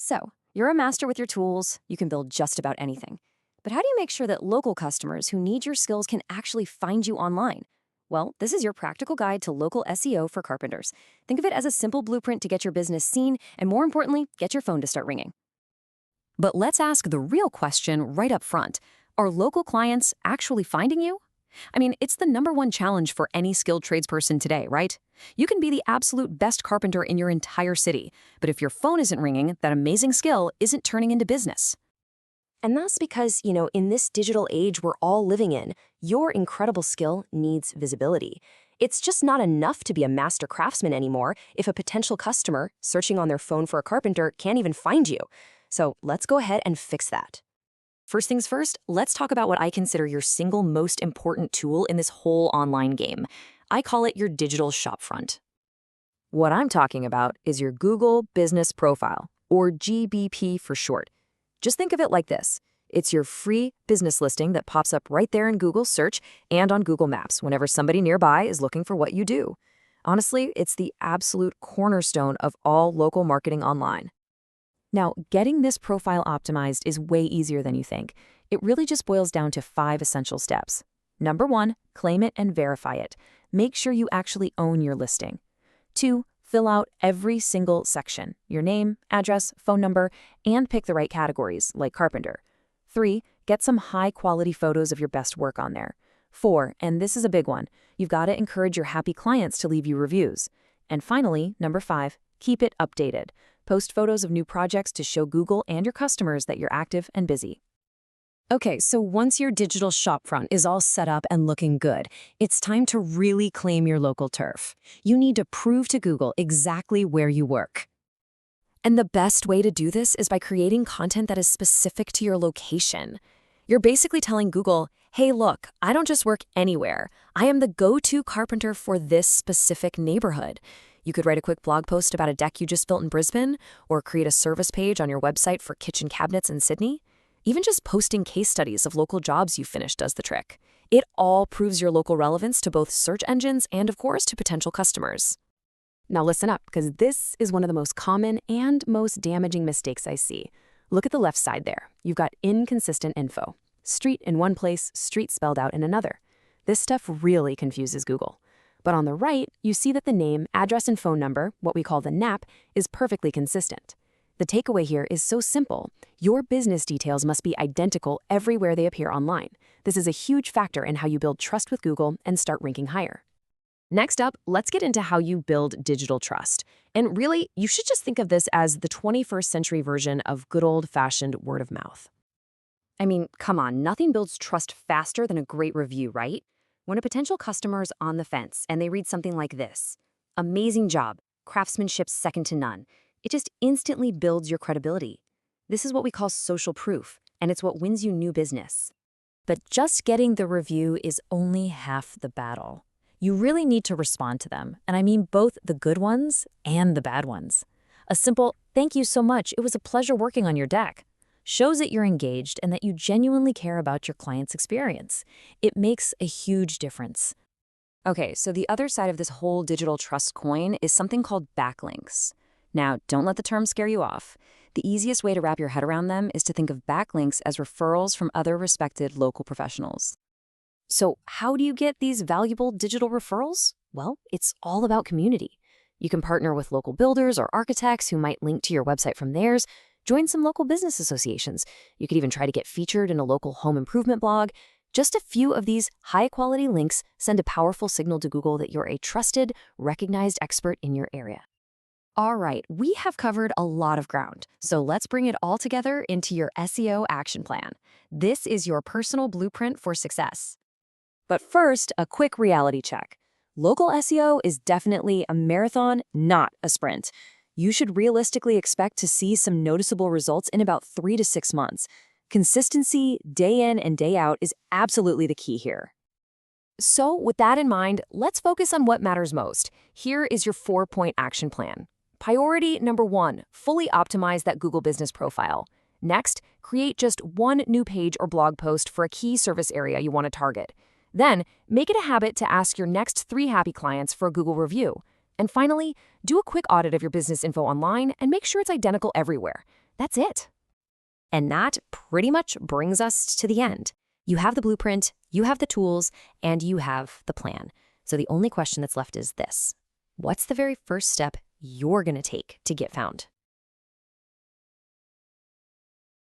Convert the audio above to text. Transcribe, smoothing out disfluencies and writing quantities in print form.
So, you're a master with your tools, you can build just about anything. But how do you make sure that local customers who need your skills can actually find you online? Well, this is your practical guide to local SEO for carpenters. Think of it as a simple blueprint to get your business seen and, more importantly, get your phone to start ringing. But let's ask the real question right up front. Are local clients actually finding you? I mean, it's the #1 challenge for any skilled tradesperson today, right? You can be the absolute best carpenter in your entire city, but if your phone isn't ringing, that amazing skill isn't turning into business. And that's because, in this digital age we're all living in, your incredible skill needs visibility. It's just not enough to be a master craftsman anymore if a potential customer searching on their phone for a carpenter can't even find you. So let's go ahead and fix that. First things first, let's talk about what I consider your single most important tool in this whole online game. I call it your digital shopfront. What I'm talking about is your Google Business Profile, or GBP for short. Just think of it like this. It's your free business listing that pops up right there in Google Search and on Google Maps whenever somebody nearby is looking for what you do. Honestly, it's the absolute cornerstone of all local marketing online. Now, getting this profile optimized is way easier than you think. It really just boils down to 5 essential steps. Number 1, claim it and verify it. Make sure you actually own your listing. 2, fill out every single section, your name, address, phone number, and pick the right categories, like carpenter. 3, get some high-quality photos of your best work on there. 4, and this is a big one, you've got to encourage your happy clients to leave you reviews. And finally, number 5, keep it updated. Post photos of new projects to show Google and your customers that you're active and busy. Okay, so once your digital shopfront is all set up and looking good, it's time to really claim your local turf. You need to prove to Google exactly where you work. And the best way to do this is by creating content that is specific to your location. You're basically telling Google, hey, look, I don't just work anywhere. I am the go-to carpenter for this specific neighborhood. You could write a quick blog post about a deck you just built in Brisbane, or create a service page on your website for kitchen cabinets in Sydney. Even just posting case studies of local jobs you finished does the trick. It all proves your local relevance to both search engines and, of course, to potential customers. Now listen up, because this is one of the most common and most damaging mistakes I see. Look at the left side there. You've got inconsistent info. Street in one place, street spelled out in another. This stuff really confuses Google. But on the right, you see that the name, address, and phone number, what we call the NAP, is perfectly consistent. The takeaway here is so simple. Your business details must be identical everywhere they appear online. This is a huge factor in how you build trust with Google and start ranking higher. Next up, let's get into how you build digital trust. And really, you should just think of this as the 21st century version of good old-fashioned word of mouth. I mean, come on, nothing builds trust faster than a great review, right? When a potential customer is on the fence and they read something like this, "Amazing job, craftsmanship second to none," it just instantly builds your credibility. This is what we call social proof, and it's what wins you new business. But just getting the review is only half the battle. You really need to respond to them, and I mean both the good ones and the bad ones. A simple, "Thank you so much, it was a pleasure working on your deck," shows that you're engaged and that you genuinely care about your client's experience. It makes a huge difference. Okay, so the other side of this whole digital trust coin is something called backlinks. Now, don't let the term scare you off. The easiest way to wrap your head around them is to think of backlinks as referrals from other respected local professionals. So how do you get these valuable digital referrals? Well, it's all about community. You can partner with local builders or architects who might link to your website from theirs. Join some local business associations. You could even try to get featured in a local home improvement blog. Just a few of these high-quality links send a powerful signal to Google that you're a trusted, recognized expert in your area. All right, we have covered a lot of ground, so let's bring it all together into your SEO action plan. This is your personal blueprint for success. But first, a quick reality check. Local SEO is definitely a marathon, not a sprint. You should realistically expect to see some noticeable results in about 3 to 6 months. Consistency, day in and day out, is absolutely the key here. So with that in mind, let's focus on what matters most. Here is your 4-point action plan. Priority number 1, fully optimize that Google Business Profile. Next, create just one new page or blog post for a key service area you want to target. Then, make it a habit to ask your next 3 happy clients for a Google review. And finally, do a quick audit of your business info online and make sure it's identical everywhere. That's it. And that pretty much brings us to the end. You have the blueprint, you have the tools, and you have the plan. So the only question that's left is this: what's the very first step you're going to take to get found?